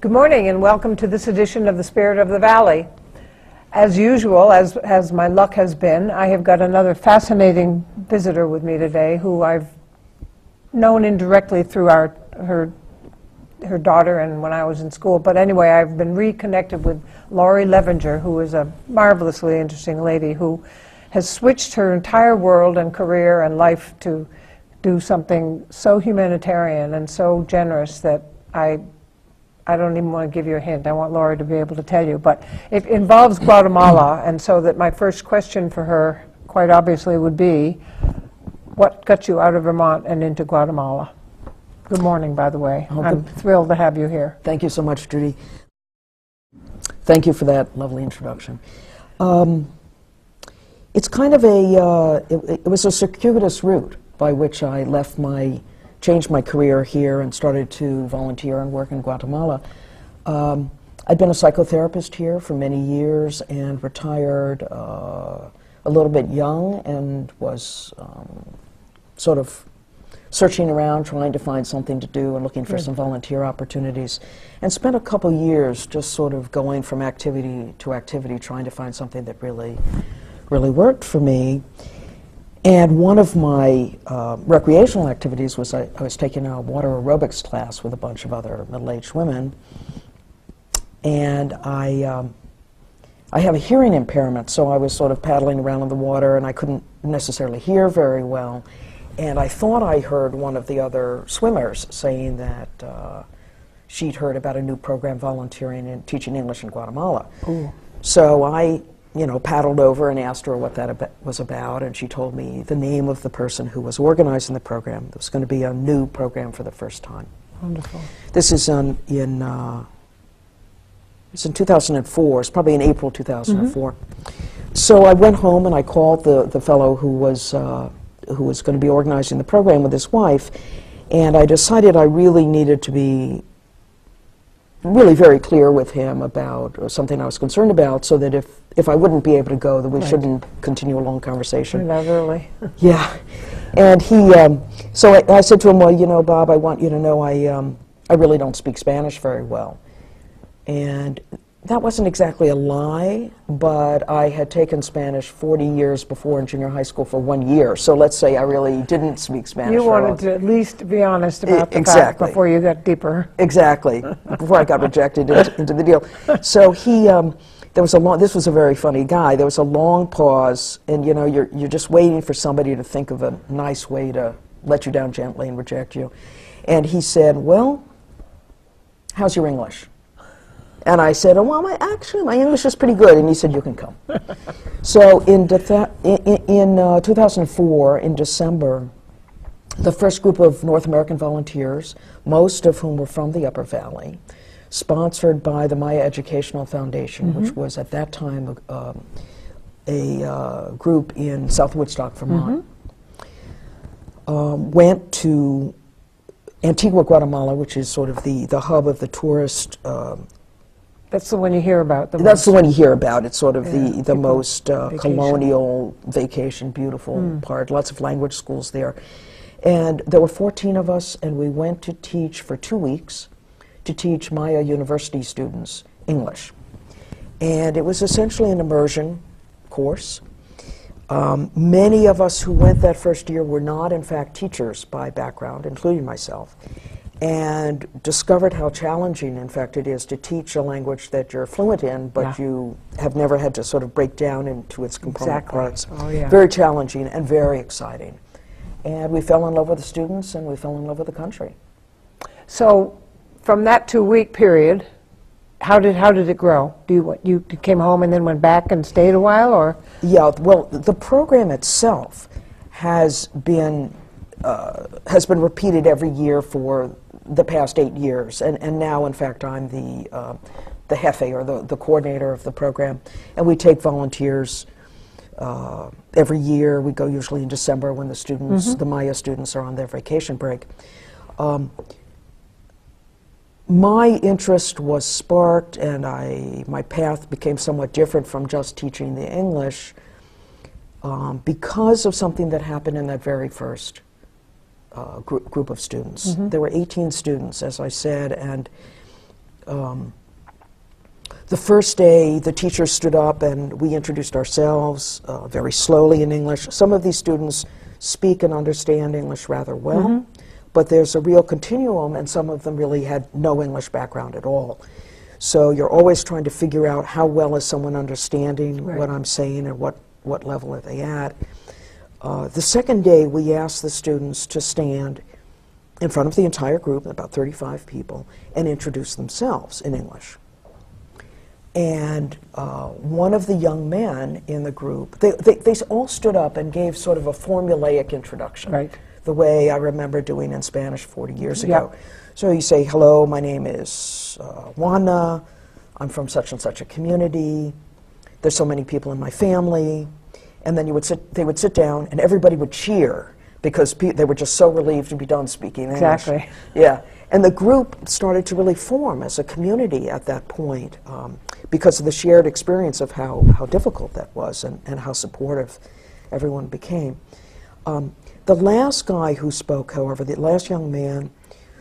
Good morning and welcome to this edition of The Spirit of the Valley. As usual, as my luck has been, I have got another fascinating visitor with me today who I've known indirectly through her daughter and when I was in school. But anyway, I've been reconnected with Laurie Levinger, who is a marvelously interesting lady who has switched her entire world and career and life to do something so humanitarian and so generous that I don't even want to give you a hint. I want Laurie to be able to tell you. But it involves Guatemala, and so that my first question for her, quite obviously, would be, what got you out of Vermont and into Guatemala? Good morning, by the way. I'm thrilled to have you here. Thank you so much, Judy. Thank you for that lovely introduction. It's kind of it was a circuitous route by which I changed my career here and started to volunteer and work in Guatemala. I'd been a psychotherapist here for many years and retired a little bit young and was sort of searching around, trying to find something to do and looking for some volunteer opportunities, and spent a couple years just sort of going from activity to activity, trying to find something that really worked for me. And one of my recreational activities was I was taking a water aerobics class with a bunch of other middle-aged women. And I have a hearing impairment, so I was sort of paddling around in the water and I couldn't necessarily hear very well. And I thought I heard one of the other swimmers saying that she'd heard about a new program volunteering and teaching English in Guatemala. Ooh. So I paddled over and asked her what that was about, and she told me the name of the person who was organizing the program. There was going to be a new program for the first time. Wonderful. This is in 2004. It's probably in April 2004. So I went home and I called the fellow who was going to be organizing the program with his wife, and I decided I really needed to be really very clear with him about something I was concerned about, so that if I wouldn't be able to go, that we shouldn't continue a long conversation. Not early. Yeah. And so I said to him, well, Bob, I want you to know I really don't speak Spanish very well. And that wasn't exactly a lie, but I had taken Spanish 40 years before in junior high school for 1 year. So let's say I really didn't speak Spanish. You wanted to at least be honest about the fact before you got deeper. Exactly. Before I got rejected into the deal. So this was a very funny guy. There was a long pause, and you're just waiting for somebody to think of a nice way to let you down gently and reject you. And he said, well, how's your English? And I said, oh, well, actually, my English is pretty good. And he said, you can come. So in 2004, in December, the first group of North American volunteers, most of whom were from the Upper Valley, sponsored by the Maya Educational Foundation, which was at that time a group in South Woodstock, Vermont, went to Antigua, Guatemala, which is sort of the hub of the tourist. That's the one you hear about. That's the one you hear about. It's sort of the most colonial vacation, beautiful part. Lots of language schools there. And there were 14 of us, and we went to teach for 2 weeks to teach Maya University students English. And it was essentially an immersion course. Many of us who went that first year were not, in fact, teachers by background, including myself, and discovered how challenging, in fact, it is to teach a language that you're fluent in, but you have never had to sort of break down into its component parts. Oh, yeah. Very challenging and very exciting. And we fell in love with the students, and we fell in love with the country. So from that 2-week period, how did it grow? You came home and then went back and stayed a while, or? Yeah, well, the program itself has been repeated every year for the past 8 years, and now, in fact, I'm the jefe, or the coordinator of the program, and we take volunteers every year. We go usually in December when the students, the Maya students, are on their vacation break. My interest was sparked, and my path became somewhat different from just teaching the English because of something that happened in that very first group of students. There were 18 students, as I said, and The first day, the teacher stood up and we introduced ourselves very slowly in English. Some of these students speak and understand English rather well, but there's a real continuum, and some of them really had no English background at all. So you're always trying to figure out how well is someone understanding what I'm saying and what level are they at. The second day, we asked the students to stand in front of the entire group, about 35 people, and introduce themselves in English. And one of the young men in the group, they all stood up and gave sort of a formulaic introduction, the way I remember doing in Spanish 40 years ago. So you say, hello, my name is Juana, I'm from such and such a community, there's so many people in my family, and then they would sit down and everybody would cheer because they were just so relieved to be done speaking English. Exactly. Yeah. And the group started to really form as a community at that point because of the shared experience of how difficult that was and how supportive everyone became. The last guy who spoke, however, the last young man,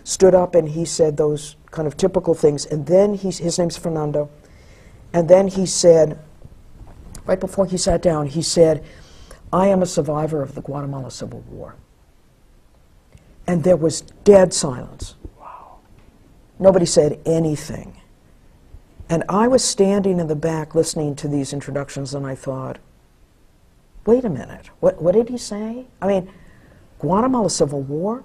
stood up and he said those kind of typical things, and then his name's Fernando, and then he said, right before he sat down, he said, I am a survivor of the Guatemala Civil War. And there was dead silence. Nobody said anything. And I was standing in the back listening to these introductions, and I thought, wait a minute, what did he say? I mean, Guatemala Civil War?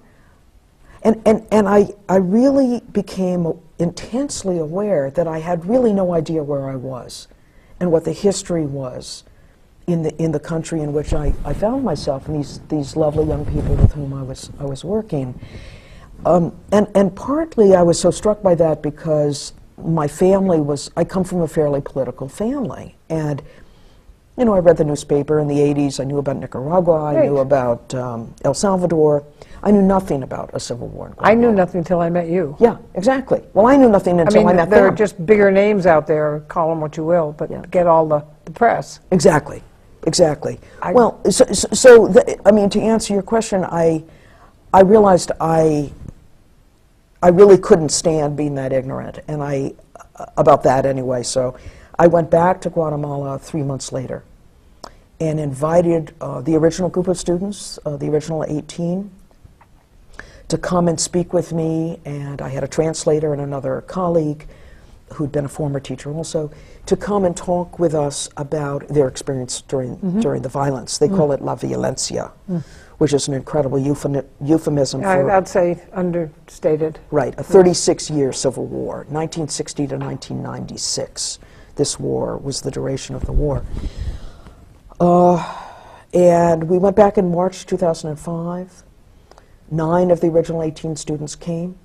And I really became intensely aware that I had really no idea where I was and what the history was in the country in which I found myself, and these lovely young people with whom I was working. And partly I was so struck by that because my family I come from a fairly political family. And, you know, I read the newspaper in the 80s, I knew about Nicaragua, I knew about El Salvador. I knew nothing about a civil war in Guatemala. I knew nothing until I met you. Yeah, exactly. Well, I knew nothing until I met them. There are just bigger names out there, call them what you will, but get all the press. Exactly, exactly. I mean, to answer your question, I realized I really couldn't stand being that ignorant, and about that anyway. So I went back to Guatemala 3 months later and invited the original group of students, the original 18, to come and speak with me, and I had a translator and another colleague who'd been a former teacher also, to come and talk with us about their experience during the violence. They call it la violencia, which is an incredible euphemism for... I'd say understated. Right, a 36-year civil war, 1960 to 1996. This war was the duration of the war. And we went back in March 2005. 9 of the original 18 students came.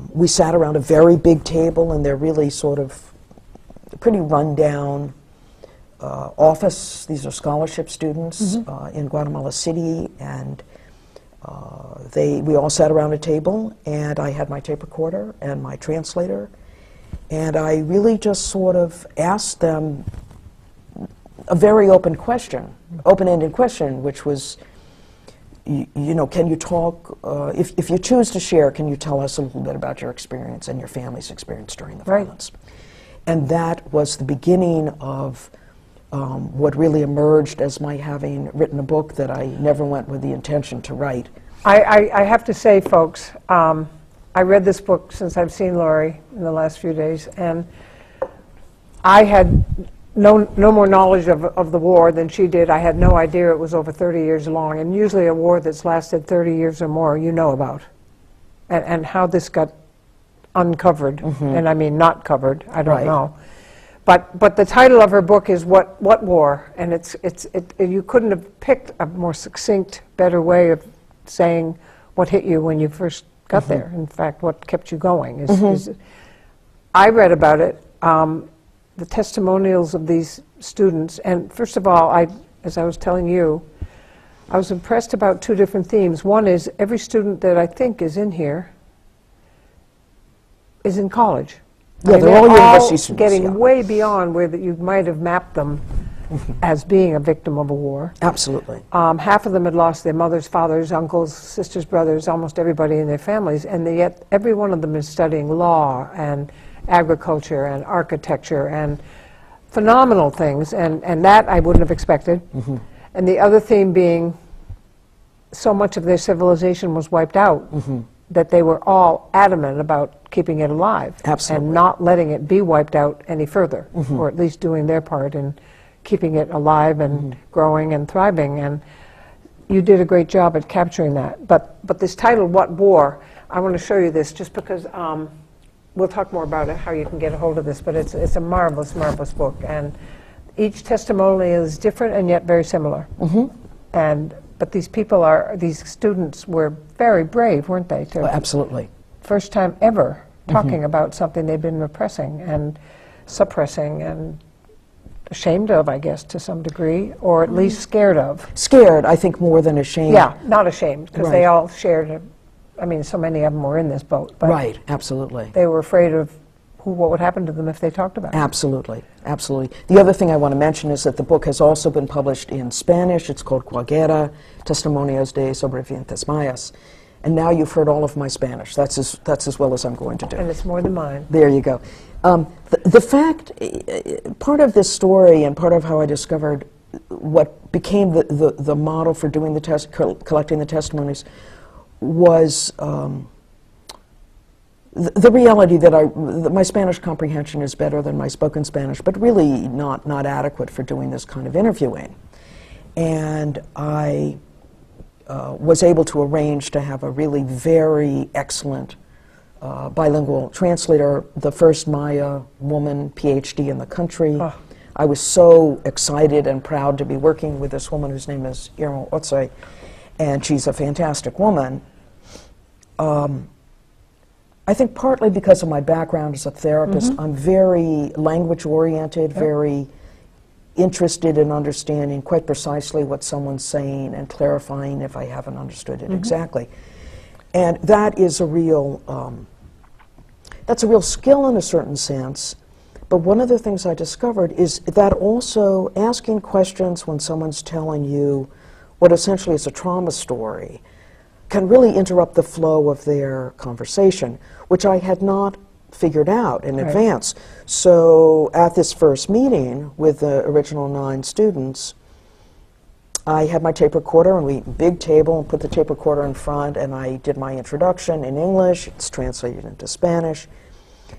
We sat around a very big table in their really sort of pretty run-down office. These are scholarship students in Guatemala City, and we all sat around a table, and I had my tape recorder and my translator, and I really just sort of asked them a very open question, open-ended question, which was, you know, can you talk, if you choose to share, can you tell us a little bit about your experience and your family's experience during the violence? And that was the beginning of what really emerged as my having written a book that I never went with the intention to write. I have to say, folks, I read this book since I've seen Laurie in the last few days, and I had no more knowledge of the war than she did. I had no idea it was over 30 years long, and usually a war that's lasted 30 years or more you know about, and how this got uncovered, and I mean not covered, I don't know. But the title of her book is What War? And you couldn't have picked a more succinct, better way of saying what hit you when you first got there. In fact, what kept you going is I read about it, the testimonials of these students, and first of all, as I was telling you, I was impressed about 2 different themes. One is every student that I think is in here is in college. Yeah, they're all university students. Getting way beyond where you might have mapped them as being a victim of a war. Absolutely. Half of them had lost their mothers, fathers, uncles, sisters, brothers, almost everybody in their families, and yet every one of them is studying law and agriculture and architecture and phenomenal things, and that I wouldn't have expected. And the other theme being so much of their civilization was wiped out that they were all adamant about keeping it alive. Absolutely. And not letting it be wiped out any further, or at least doing their part in keeping it alive and growing and thriving. And you did a great job at capturing that. But this title, What War, I want to show you this just because we'll talk more about it, how you can get a hold of this, but it's a marvelous, marvelous book. And each testimony is different and yet very similar. But these people these students were very brave, weren't they? Oh, absolutely. First time ever talking about something they've been repressing and suppressing and ashamed of, I guess, to some degree, or at least scared of. Scared, I think, more than ashamed. Yeah, not ashamed, because Right. they all shared, I mean, so many of them were in this boat. But Right, absolutely. they were afraid of what would happen to them if they talked about it. Absolutely, absolutely. The other thing I want to mention is that the book has also been published in Spanish. It's called Guaguera, Testimonios de Sobrevivientes Mayas. And now you've heard all of my Spanish. That's as well as I'm going to do. And it's more than mine. There you go. The fact, part of this story and part of how I discovered what became the model for doing collecting the testimonies was the reality that my Spanish comprehension is better than my spoken Spanish, but really not adequate for doing this kind of interviewing. And I was able to arrange to have a really very excellent bilingual translator, the first Maya woman PhD in the country. Oh. I was so excited and proud to be working with this woman whose name is Irma Otze, and she's a fantastic woman. I think partly because of my background as a therapist, I'm very language-oriented, very interested in understanding quite precisely what someone's saying and clarifying if I haven't understood it exactly. And that is that's a real skill in a certain sense. But one of the things I discovered is that also asking questions when someone's telling you what essentially is a trauma story can really interrupt the flow of their conversation, which I had not figured out in advance. So at this first meeting with the original 9 students, I had my tape recorder, and big table, and put the tape recorder in front, and I did my introduction in English. It's translated into Spanish.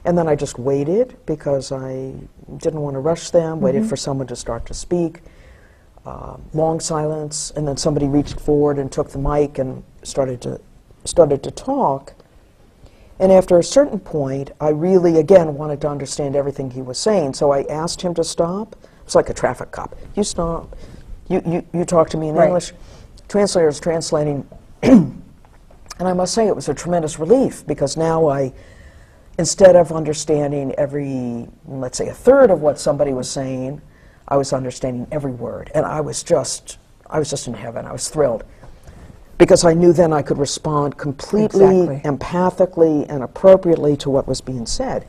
And then I just waited, because I didn't want to rush them, waited for someone to start to speak. Long silence, and then somebody reached forward and took the mic and started to talk. And after a certain point, I really, again, wanted to understand everything he was saying, so I asked him to stop. It was like a traffic cop. You stop. You talk to me in English. Translator's translating. And I must say it was a tremendous relief, because now instead of understanding every, let's say, a third of what somebody was saying, I was understanding every word. And I was just in heaven. I was thrilled, because I knew then I could respond completely, empathically, and appropriately to what was being said.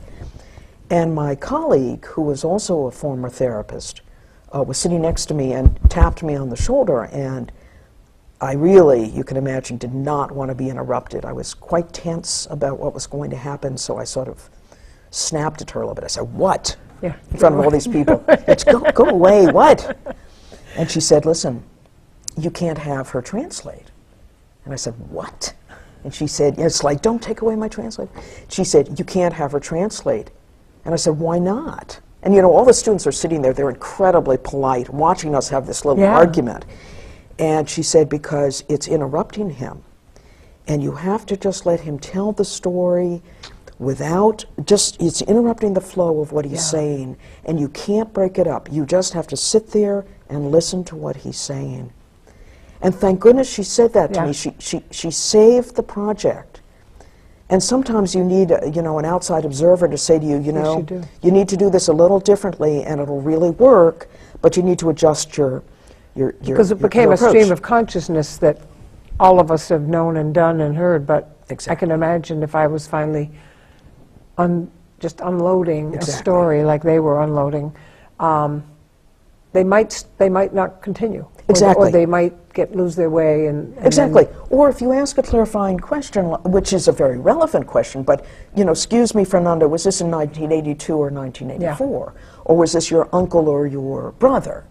And my colleague, who was also a former therapist, was sitting next to me and tapped me on the shoulder, and I really, you can imagine, did not want to be interrupted. I was quite tense about what was going to happen, so I sort of snapped at her a little bit. I said, "What?" Yeah. In front of all these people. It's, go away, what? And she said, "Listen, you can't have her translate." And I said, "What?" And she said, "It's like, don't take away my translate." She said, "You can't have her translate." And I said, "Why not?" And you know, all the students are sitting there, they're incredibly polite, watching us have this little argument. And she said, "Because it's interrupting him. And you have to just let him tell the story without, it's interrupting the flow of what he's saying. And you can't break it up. You just have to sit there and listen to what he's saying." And thank goodness she said that to me. She saved the project. And sometimes you need, an outside observer to say to you, you need to do this a little differently, and it'll really work, but you need to adjust your because it became a stream of consciousness that all of us have known and done and heard, but I can imagine if I was finally just unloading a story like they were unloading, they might not continue. Exactly. Or they might lose their way. And Exactly. then, Or if you ask a clarifying question, which is a very relevant question, but, excuse me, Fernando, was this in 1982 or 1984? Yeah. Or was this your uncle or your brother?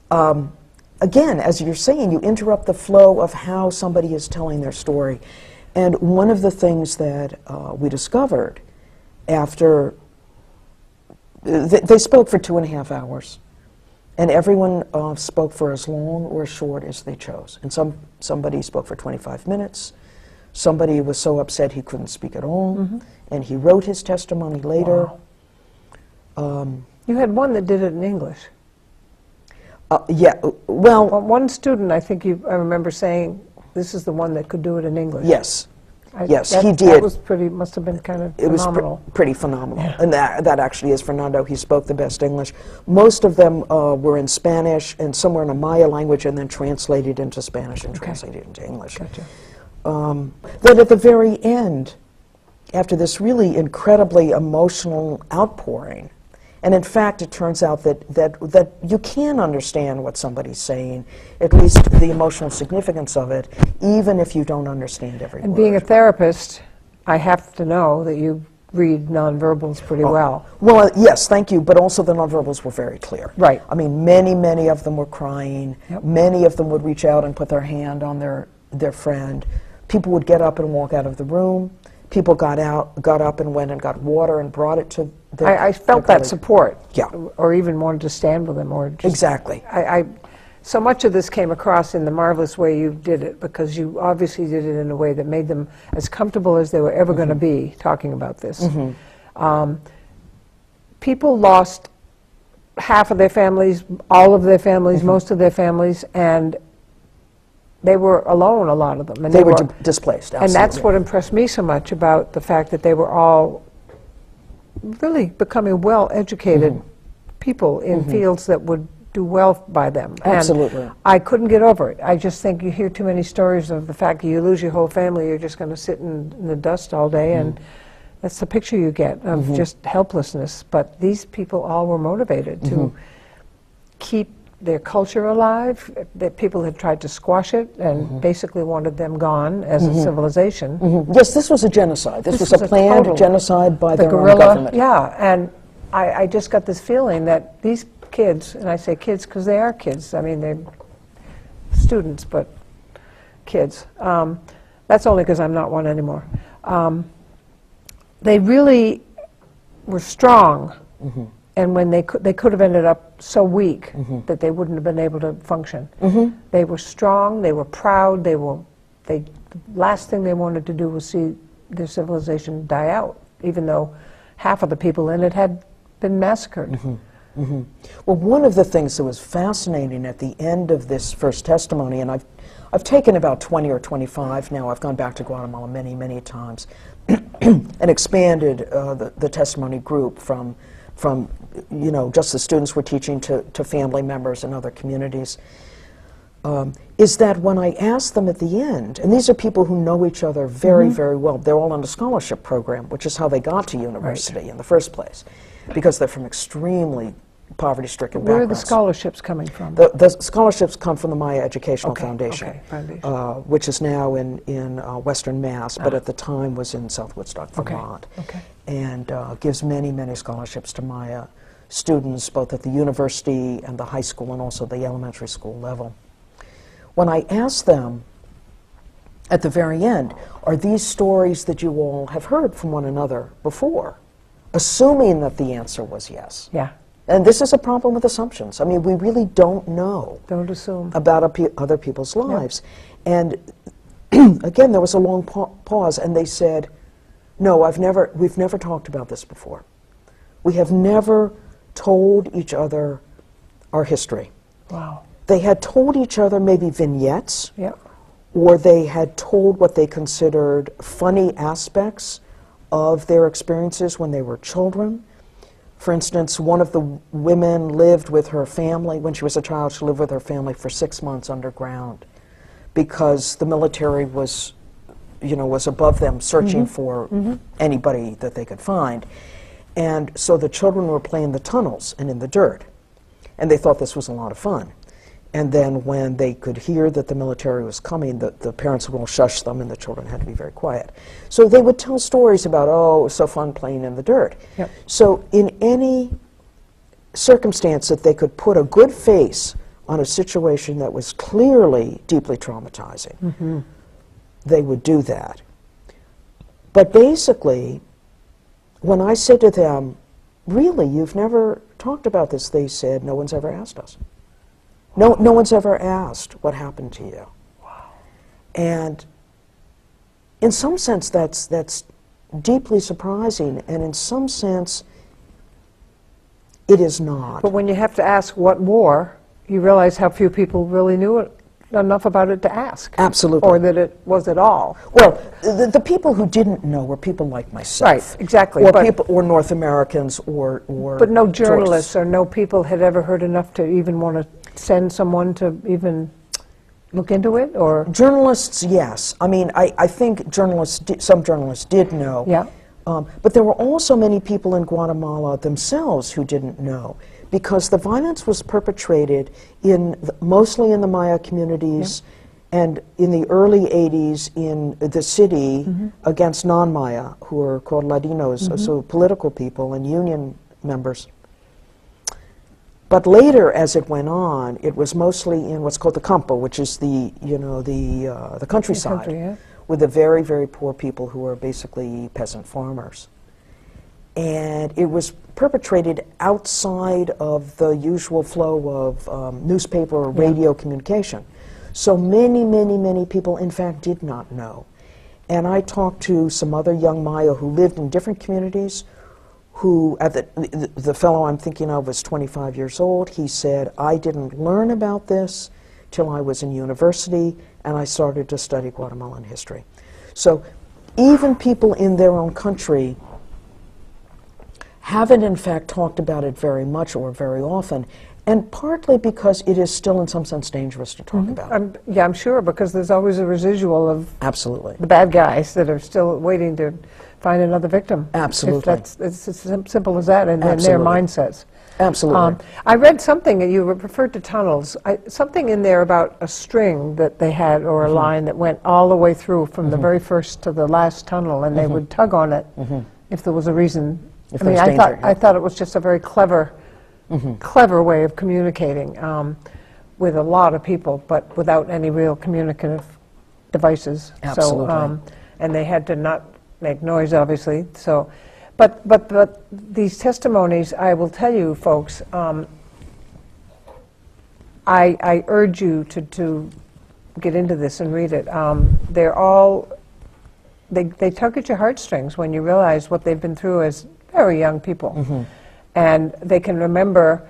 Again, as you're saying, you interrupt the flow of how somebody is telling their story. And one of the things that we discovered after they spoke for 2.5 hours, and everyone spoke for as long or as short as they chose. And somebody spoke for 25 minutes. Somebody was so upset he couldn't speak at all, and he wrote his testimony later. Wow. You had one that did it in English. Yeah, well, One student, I think I remember saying, this is the one that could do it in English. yes. Yes, that, he did. That was must have been kind of phenomenal. It was pretty phenomenal. Yeah. And that actually is Fernando. He spoke the best English. Most of them were in Spanish and somewhere in a Maya language and then translated into Spanish and translated into English. Gotcha. Then at the very end, after this really incredibly emotional outpouring, and in fact it turns out that you can understand what somebody's saying, at least the emotional significance of it, even if you don't understand every And word. being a therapist, I have to know that you read nonverbals pretty well. Well, yes, thank you, but also the nonverbals were very clear. Right. I mean, many of them were crying. Yep. Many of them would reach out and put their hand on their friend. People would get up and walk out of the room. People got up and went and got water and brought it to their I felt that colleague. support. Yeah. Or even wanted to stand with them. Or just, Exactly. So much of this came across in the marvelous way you did it, because you obviously did it in a way that made them as comfortable as they were ever going to be talking about this. People lost half of their families, all of their families, most of their families, and they were alone, a lot of them. And They were displaced, absolutely. And that's what impressed me so much about the fact that they were all really becoming well-educated people in fields that would do well by them. Absolutely. And I couldn't get over it. I just think you hear too many stories of the fact that you lose your whole family, you're just going to sit in the dust all day, and that's the picture you get of just helplessness. But these people all were motivated to keep their culture alive. That people had tried to squash it and basically wanted them gone as a civilization. Yes, this was a genocide. This was a planned total genocide by the their own guerrilla, government. yeah, and I just got this feeling that these kids, and I say kids because they are kids, I mean they're students, but kids. That's only because I'm not one anymore. They really were strong, and when they could have ended up so weak that they wouldn't have been able to function. They were strong, they were proud, the last thing they wanted to do was see their civilization die out, even though half of the people in it had been massacred. Well, one of the things that was fascinating at the end of this first testimony, and I've taken about 20 or 25 now, I've gone back to Guatemala many times, and expanded the testimony group from just the students we're teaching to family members and other communities, is that when I asked them at the end, and these are people who know each other very well, they're all on a scholarship program, which is how they got to university in the first place, because they're from extremely poverty-stricken backgrounds. Where are the scholarships coming from? The scholarships come from the Maya Educational Foundation, Foundation. which is now in Western Mass, but at the time was in South Woodstock, Vermont, and gives many scholarships to Maya students, both at the university and the high school and also the elementary school level. When I asked them at the very end, are these stories that you all have heard from one another before? Assuming that the answer was yes. Yeah. And this is a problem with assumptions. I mean, we really don't know Don't assume. about other people's lives. And again, there was a long pause, and they said, no, we've never talked about this before. We have never told each other our history. Wow. They had told each other maybe vignettes, Yep. or they had told what they considered funny aspects of their experiences when they were children. For instance, one of the women lived with her family. When she was a child, she lived with her family for 6 months underground because the military was above them searching for anybody that they could find. And so the children were playing in the tunnels and in the dirt. and they thought this was a lot of fun. And then when they could hear that the military was coming, the parents would all shush them, and the children had to be very quiet. So they would tell stories about, oh, it was so fun playing in the dirt. Yep. So in any circumstance that they could put a good face on a situation that was clearly deeply traumatizing, they would do that. But basically, when I said to them, really, you've never talked about this, they said, no one's ever asked us. No one's ever asked what happened to you. Wow. And in some sense, that's deeply surprising, and in some sense, it is not. But when you have to ask what war, you realize how few people really knew enough about it to ask. Absolutely. Or that it was at all. Well, the people who didn't know were people like myself. Right, exactly. Or people, or North Americans, or But no tourists. journalists or no people had ever heard enough to even want to send someone to even look into it, or? Journalists, yes. I mean, I think journalists, some journalists did know. Yeah. But there were also many people in Guatemala themselves who didn't know, because the violence was perpetrated mostly in the Maya communities, and in the early 80s in the city against non-Maya, who were called Ladinos, so political people and union members. But later, as it went on, it was mostly in what's called the campo, which is the countryside, with the very, very poor people who are basically peasant farmers. And it was perpetrated outside of the usual flow of newspaper or radio communication. So many, many, many people, in fact, did not know. And I talked to some other young Maya who lived in different communities, who, the fellow I'm thinking of was 25 years old. He said, I didn't learn about this till I was in university, and I started to study Guatemalan history. So even people in their own country haven't in fact talked about it very much or very often, and partly because it is still in some sense dangerous to talk about. Yeah, I'm sure, because there's always a residual of Absolutely. the bad guys that are still waiting to find another victim. Absolutely. It's as simple as that, and their Absolutely. mindsets. Absolutely. I read something, and you referred to tunnels, something in there about a string that they had, or a line that went all the way through from the very first to the last tunnel, and they would tug on it if there was a reason. If I mean, there's danger, I thought it was just a very clever way of communicating with a lot of people, but without any real communicative devices. Absolutely. So, and they had to not make noise, obviously. So, but these testimonies, I will tell you, folks, I urge you to get into this and read it. They're all, they tug at your heartstrings when you realize what they've been through as very young people. And they can remember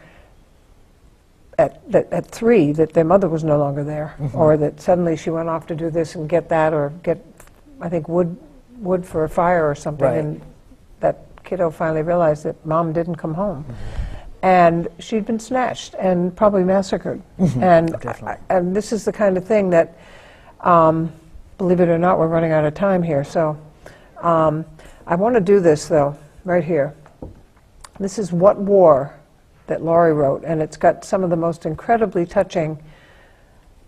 at 3 that their mother was no longer there, or that suddenly she went off to do this and get that, or get, I think, wood for a fire or something, Right. and that kiddo finally realized that mom didn't come home. And she'd been snatched and probably massacred. And, and this is the kind of thing that, believe it or not, we're running out of time here. So I want to do this, though, right here. This is What War that Laurie wrote, and it's got some of the most incredibly touching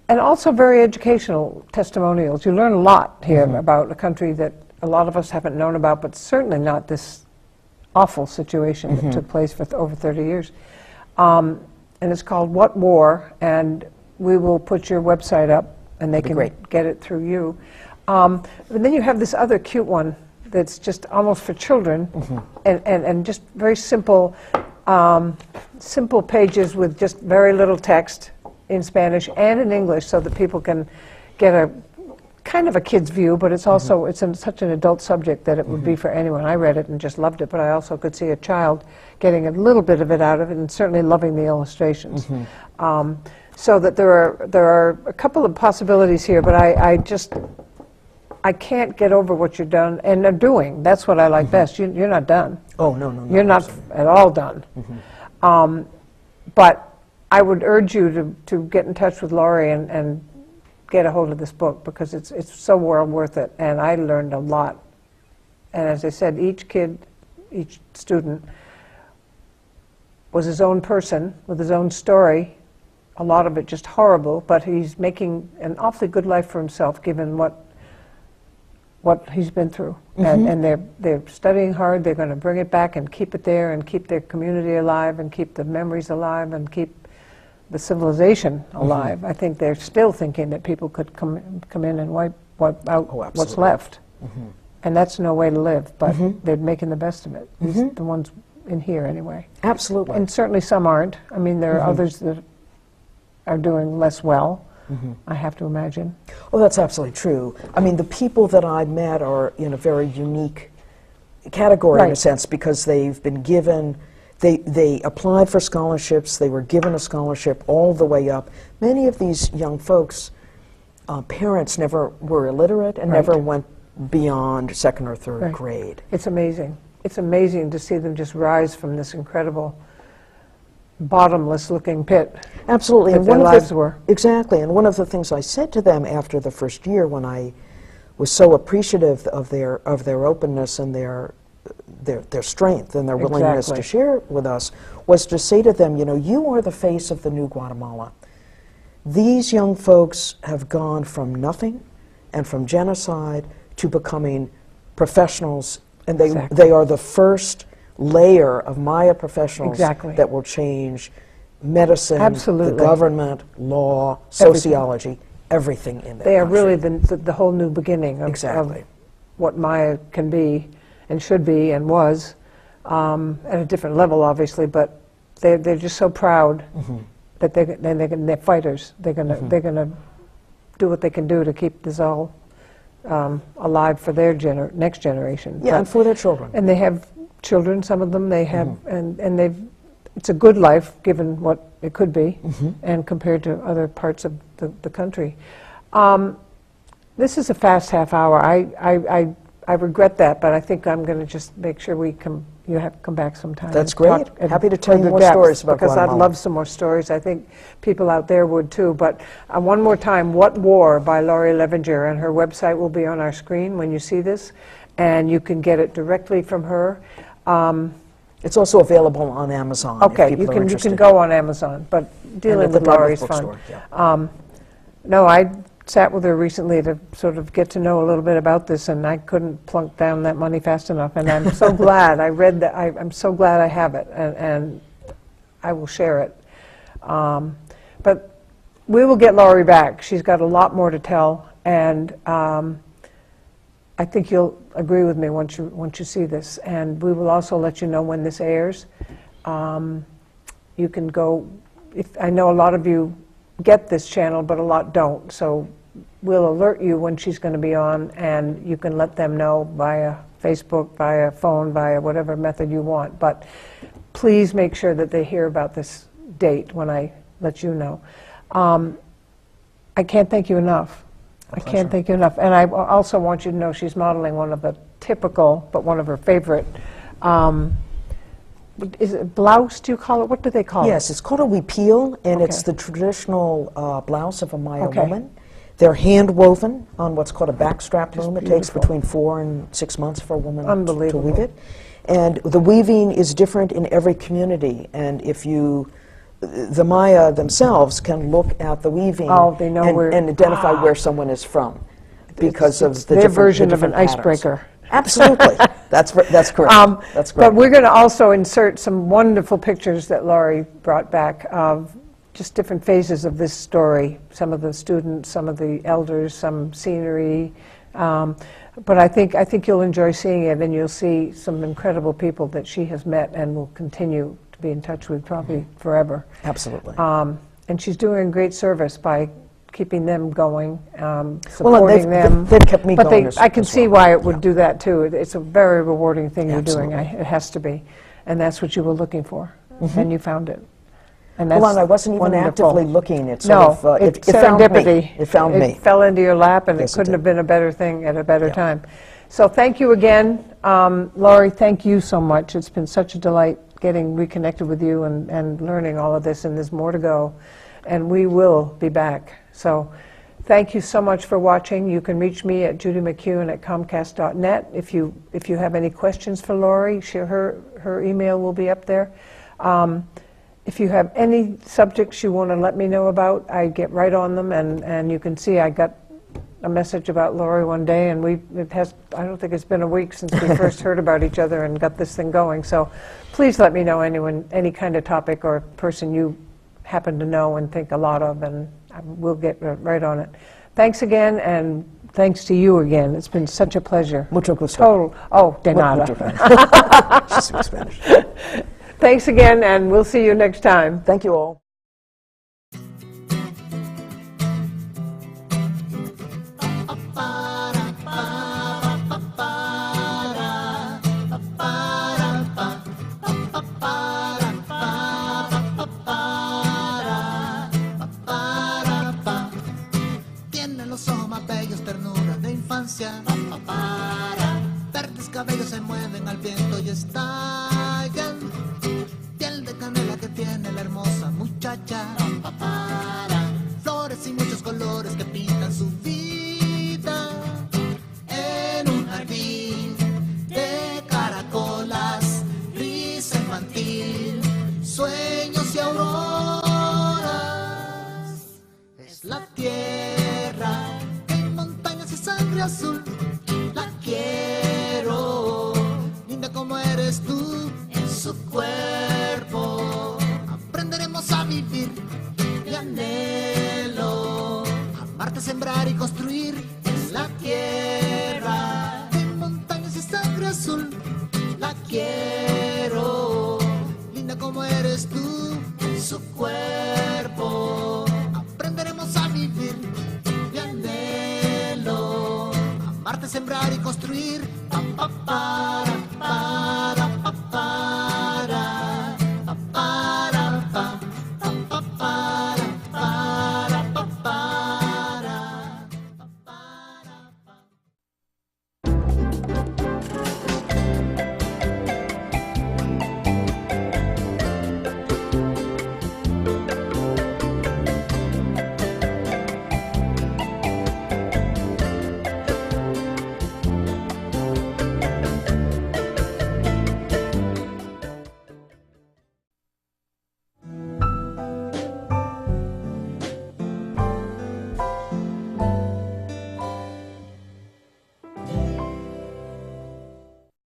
and also very educational testimonials. You learn a lot here about a country that a lot of us haven't known about, but certainly not this awful situation that took place for over 30 years. And it's called What War, and we will put your website up, and they can get it through you. And then you have this other cute one that's just almost for children, and just very simple, simple pages with just very little text in Spanish and in English, so that people can get a kind of a kid's view, but it's also it's such an adult subject that it would be for anyone. I read it and just loved it, but I also could see a child getting a little bit of it out of it, and certainly loving the illustrations. So that there are a couple of possibilities here, but I can't get over what you've done and are doing. That's what I like best. You're not done. Oh, no. You're not at all done. But I would urge you to get in touch with Laurie and get a hold of this book, because it's so well worth it, and I learned a lot. And as I said, each kid, each student was his own person with his own story, a lot of it just horrible, but he's making an awfully good life for himself given what he's been through. And they're studying hard. They're going to bring it back and keep it there and keep their community alive and keep the memories alive and keep the civilization alive. I think they're still thinking that people could come in and wipe out what's left. And that's no way to live, but they're making the best of it. The ones in here anyway. Absolutely. And certainly some aren't. I mean, there are others that are doing less well, I have to imagine. Well, that's absolutely true. I mean, the people that I met are in a very unique category in a sense, because they've been given, they applied for scholarships, they were given a scholarship all the way up. Many of these young folks, parents never were illiterate and never went beyond second or third grade. It's amazing. It's amazing to see them just rise from this incredible bottomless-looking pit. Absolutely, and their lives were. Exactly, and one of the things I said to them after the first year, when I was so appreciative of their openness and their strength and their willingness to share with us, was to say to them, you know, you are the face of the new Guatemala. These young folks have gone from nothing and from genocide to becoming professionals, and they are the first layer of Maya professionals that will change medicine, the government, law, sociology, everything in that They are really the whole new beginning of what Maya can be and should be and was, at a different level, obviously, but they're just so proud that they're fighters. They're gonna do what they can do to keep this all alive for their next generation. Yeah, and for their children. And they have children, some of them they have, and it's a good life given what it could be, and compared to other parts of the country. This is a fast half hour. I regret that, but I think I'm going to just make sure you have to come back sometime. That's great. Happy to tell you more stories about because Guatemala. I'd love some more stories. I think people out there would too. But one more time, What War by Laurie Levinger, and her website will be on our screen when you see this, and you can get it directly from her. It's also available on Amazon. Okay, you can go on Amazon, but dealing with Laurie is fun. No, I sat with her recently to sort of get to know a little bit about this, and I couldn't plunk down that money fast enough. And I'm so glad I read that. I'm so glad I have it, and I will share it. But we will get Laurie back. She's got a lot more to tell, and I think you'll agree with me once you see this. And we will also let you know when this airs. You can go. I know a lot of you get this channel, but a lot don't. So we'll alert you when she's going to be on, and you can let them know via Facebook, via phone, via whatever method you want. But please make sure that they hear about this date when I let you know. I can't thank you enough. I can't thank you enough. And I also want you to know she's modeling one of the typical, but one of her favorite, is it blouse, do you call it? What do they call it? Yes, it's called a huipil, and it's the traditional blouse of a Maya woman. They're hand-woven on what's called a backstrap loom. It takes between 4 and 6 months for a woman to weave it. And the weaving is different in every community, and if you, the Maya themselves can look at the weaving and identify where someone is from because of the their version of an patterns. Icebreaker. Absolutely. That's correct. That's correct. But we're going to also insert some wonderful pictures that Laurie brought back of just different phases of this story. Some of the students, some of the elders, some scenery. But I think you'll enjoy seeing it, and you'll see some incredible people that she has met and will continue to be in touch with probably forever. Absolutely. And she's doing a great service by keeping them going, supporting them. They've kept me going. I can see why it would do that too. It's a very rewarding thing you're doing. It has to be, and that's what you were looking for, and you found it. And that's I wasn't even actively looking. It found me. It found me. It fell into your lap, and it couldn't have been a better thing at a better time. So thank you again, Laurie. Thank you so much. It's been such a delight getting reconnected with you and learning all of this, and there's more to go. And we will be back. So thank you so much for watching. You can reach me at judymckeown@comcast.net. If you have any questions for Laurie, her email will be up there. If you have any subjects you want to let me know about, I get right on them, and you can see I got a message about Laurie one day, and I don't think it's been a week since we first heard about each other and got this thing going. So please let me know any kind of topic or person you happen to know and think a lot of, and we'll get right on it. Thanks again, and thanks to you again. It's been such a pleasure. Mucho gusto. Total. Oh, de nada. She speaks Spanish. Thanks again, and we'll see you next time. Thank you all. Tiene los ojos más bellos, ternura de infancia. Verdes cabellos se mueven al viento y estallan. Piel de canela que tiene la hermosa muchacha. Flores y muchos colores que pintan su vida. En un jardín de caracolas, risa infantil, sueños y auroras. Es la tierra en montañas y sangre azul. La quiero, linda como eres tú, en su cuerpo aprenderemos a vivir. Y anhelo amarte, sembrar y construir. Es la tierra en montañas y sangre azul. La quiero, linda como eres tú, en su cuerpo aprenderemos a vivir. Y anhelo amarte, sembrar y construir. Pa, pa, para, para.